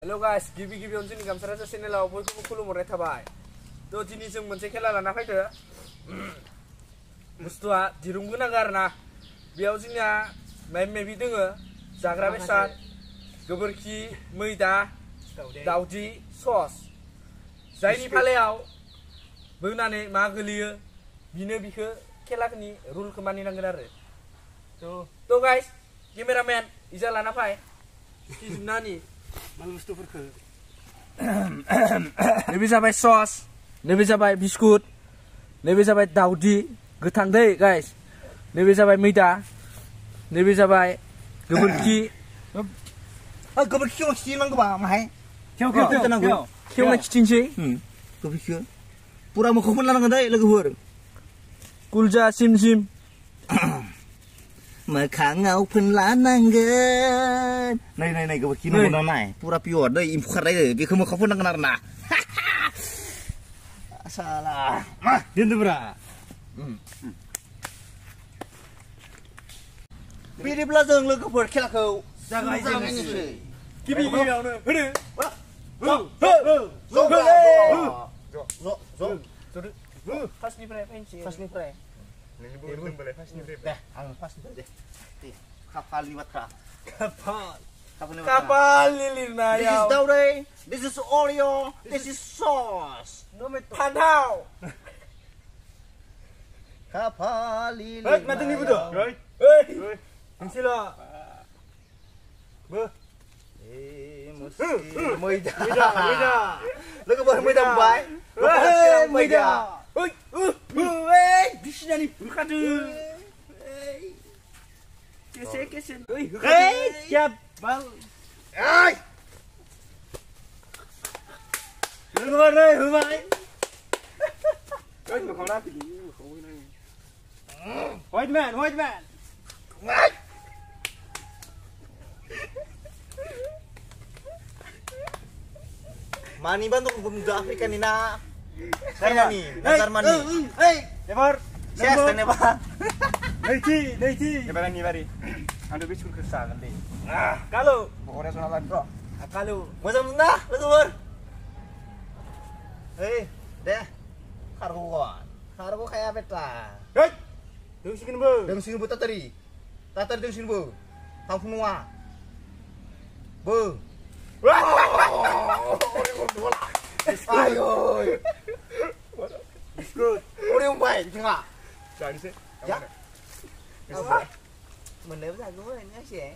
Hello guys, गिबि-गिबियावनो जोंनि गामसाराजा चेनेलाव बयखौबो खुलुमहरनाय थाबाय। थ' दिनै जों मोनसे खेला लाना फैदो। बुस्थुआ दिरुंबो नांगौ आरोना। बेयाव जोंनिया माबा-माबि दोङो जाग्रा बेसाद, गोबोरखि, मैदा, दावदै, सस। जायनि फालायाव बोनानै मा गोलैयो बिनो बिखौ खेलानि रुलखौ मानिनांगोन आरो। थ' गाइस, केमेरामेन इजा लाना फै। खिजुबनानि माल बुस्थुफोरखौ नैबे जाबाय सस, नैबे जाबाय बिस्कुट, नैबे जाबाय दावदै गोथां दै गाइस, नैबे जाबाय मैदा, नैबे जाबाय गोबोरखि। गोबोरखिखौ खिथिनांगौबा माहाय खेवना खिथिनोसै गोबोरखिखौ पुरा मोखौ फोनलानांगोन दै लोगोफोर। कुलजा सिम मोखाङाव फोनलानांगोन। नै गोबोरखि नंगौना नाय पुरा पियर दै एम्फौ खारनाय बेखौ मोखाङाव फोननांगोन आरो ना। साला मा दोनदोब्रा। बिदिब्ला जों लोगोफोर खेलाखौ जागायजेननोसै। गिबियावनो होनो फार्स्टनिफ्राय फैनोसै। फार्स्टनिफ्राय दे आं फार्स्टनिफ्राय दे खाफालनि बाथ्रा खाफालनि लिरनायाव This is दावदै, this is Oreo, this is sauce. फान्थाव खाफालनि माथो निबुदो नोंसोर मैदा लोगोफोर मैदा बुंबाय मैदा बिसिनानि बुखादो केसे होबाय White man Mani bantu pemuda Afrika nih nak China nih, Nazar mani Ebar Yes, Pak Neiti Ebar ni bari Ando biskut kesakan deh Kalau Pokoknya soalan kok Kalau Macam mana, legur deh Kargo kayak apa Hei Deng sikin bu Deng sikin bu tatari deng sikin bu Kampung Nuwa Bu Ayo Biskut Udah umpai Tengah Jangan sih Ya Apa Menurut aku ini sih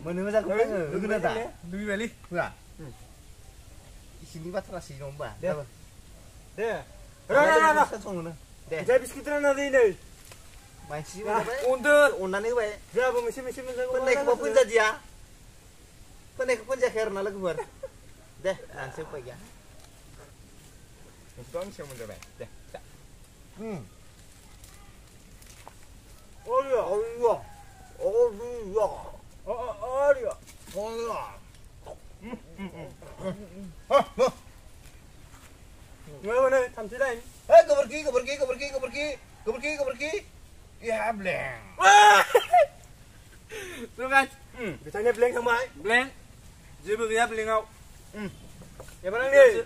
Menurut aku Lu kena tak? Duit balik Enggak Di sini baterai sih nombah Deh Deh Kita biskutnya nanti ini Main sih Untuk Unan nih baik Dia apa mesti Penek pun jadi ya Penek pun jadi karena lagu ber Deh langsung pergi ya Untung siapa mencoba Deh Gimana tampilan? Kepergi Ya bleng Tuh kan Biasanya bleng sama bleng Jadi ya bleng kau Ya mana nih?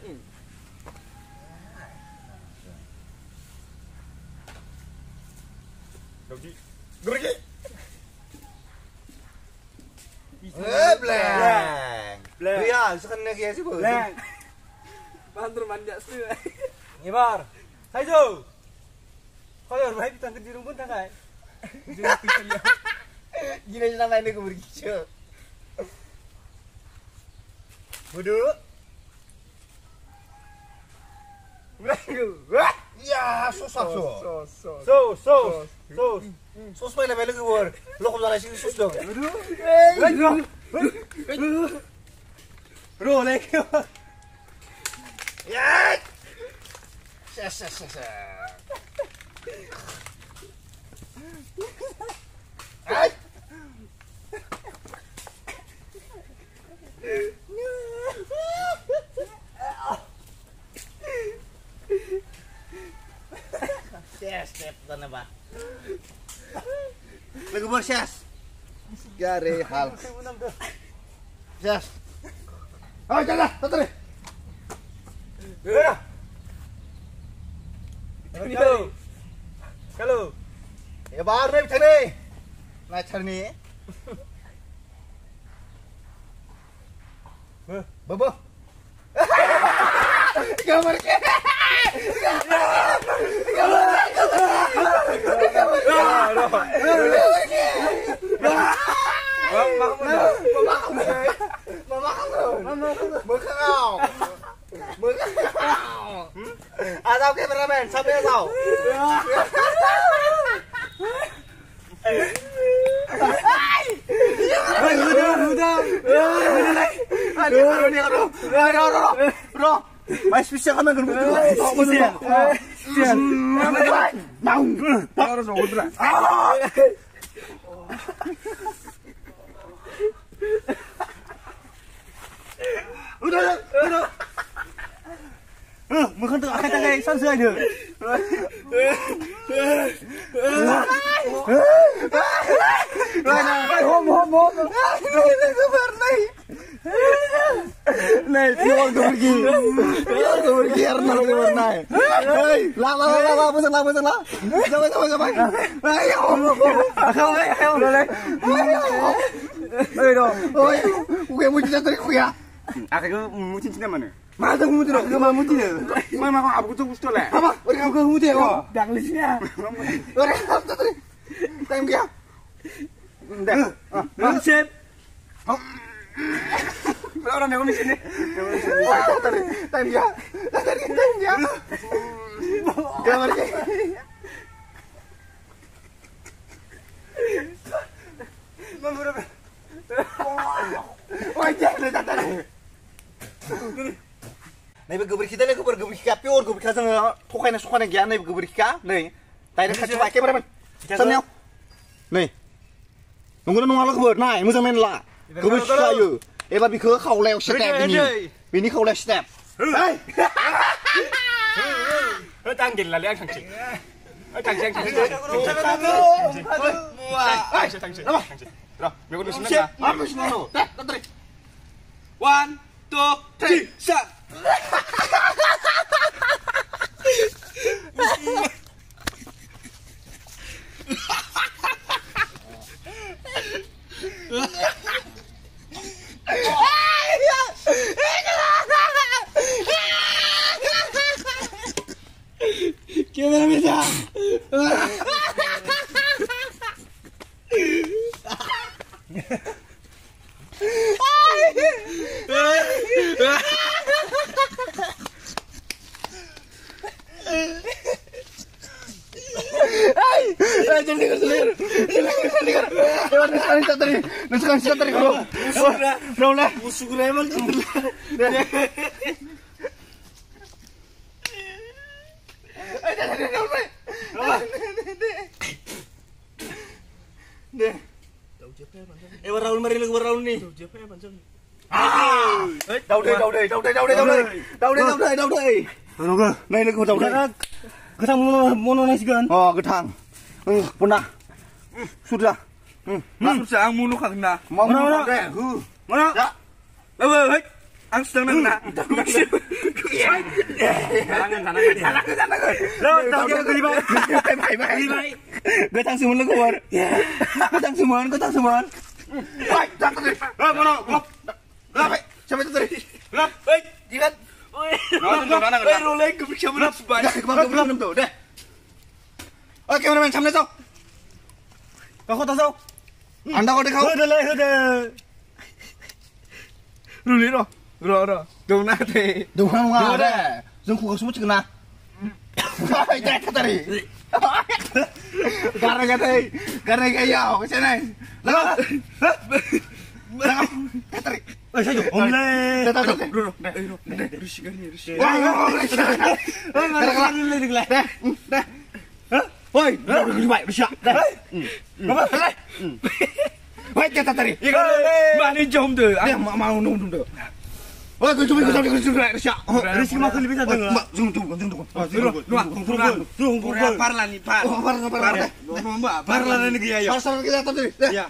Kepergi bleng Iya sekarang lagi ya sih bu bleng Bantur manjak sih Nyebar Hajo Kalau baik ditangkap di rumput tak kai? Gini aja namanya ini kepergi Budu Ya sos main level ke bor lo kau jalan sini sos dong Bro lagi ya step tanah ba. Lagu bersias. Gare hal. Yes. Oh, jalan, tadi. Kalau. Ya baru nih cari. Nah cari nih. Bobo. Gambar ke. Atau kameramen sampai tahu. Bro, mas bisa kan nggak udah. Bukan tuh akan tangai santai aja. Nih, keluar pergi. Pergi Arnold keluar naik. Hei, lah, pesan lah. Coba. Ayo. Ayo dong. Gue mau cerita dari gue ya. Aku mau cerita mana? Masa kamu tidak mau muncul? Mana aku tuh lah. Apa? Orang kamu muncul kok? Danglisnya. Orang kamu tadi. Time dia. Langsep. Orang yang di sini. Time dia. Gambar ke. Wajah le tadi. Nih goberkita le goberkita pure goberkita sang thokhaina sokhaina gya nih goberkita nih. Direct खाथि bye cameraman. सामनायाव. नै. नंगौना नङा ला गोबर नाय मोजां नायना ला. गोबोरखिखा इयो. एबार बिखौ खावलायाव स्टेप बिनि खावलायाव step. Hey! Tanggil lah lihat tangsi. Tangsi. Tangsi. Roh, aku di sini lah. Apa sih lo? Tadi. 1, 2, 3, shot. Gimana bisa? Raul mari lu Raul nih. Đâu đây. Này nó đâu đây. Cái thằng mono này gần. Cái thằng. Puna. Sudah. Sudah ang muno kang na. Mau Mana? Ya. Hei. Ang sedang na. Tangan. Lo, tahu dia ke lima. Gue tang semua lu keluar. Gue tang semua. Woi, jangan tadi. Mana? Lap. Siapa itu tadi? Lap, hei, jiran. Hei, rolek ke bisa melap sebanyak. Kemana tuh? Deh. Oke, kameramen, sampai tahu. Kau tahu? Anda kau dekau. Udah. Ruli ro. Dong nate. Dong ada. Zong kau semua cekena. Jangan tadi. Karena kayak ke sana. Lah. Tadi. Saya omle. Bro. Rush. Wah. Woi, gini baik, bisa. Apa? Woi, kata tadi. Mana jom tu? Dia mau nunggu tu. Woi, kau cuma bisa. Rizki makan lebih satu. Tunggu. Parlan ni par. Parlan ni gaya. Parlan ni gaya. Pasal kita tadi. Ya.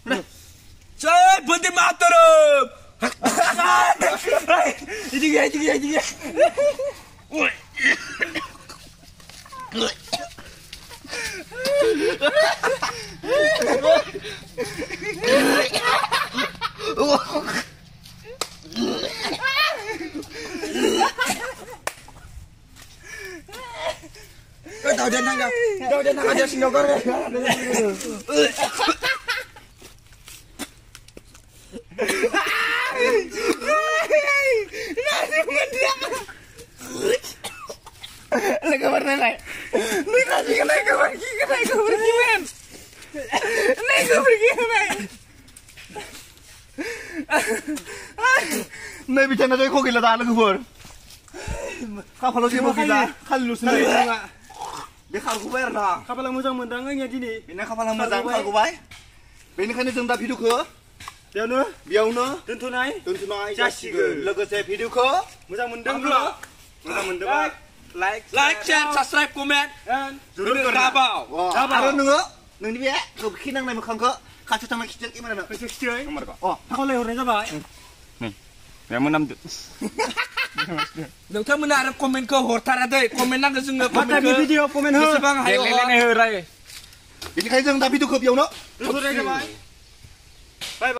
Jai Bante Mataram. Ini dia. Tahu dia nangga dia sinokar. Kabar naik. Naik kabar men. Naik kabar men. Nay bicara joy kok gila dah logofor. Kapal sih mau kita. Halus nih. Be खारगु बाय आरो ना खाफाला मोजां मोनदाङो दिनै बेना खाफाला मोजां खारगु बाय बेनिखायनो जों दा भिडिअखौ बेयावनो दोनथ'नाय जासिगोन लोगोसे भिडिअखौ मोजां मोनदोंब्ला लाइक शेयार साबस्क्राइब कमेन्ट जुरुन राबाव आरो नोङो नोंनि बे गोबखि नांनाय मोखांखौ खाथियाव थांना खिथिया केमेरानो खिथियै थाखावलाय हरनाय जाबाय Ya menamdu. नोंथांमोना आरो कमेन्टखौ हरथारा दै कमेन्ट नांगौ जोंनो कमेन्टखौ भिडिअ कमेन्ट हो बेसेबां हायो लेलेने हो राय बेनिखायनो जों दा भिडिअखौ बेयावनो दोनथ'नाय जाबाय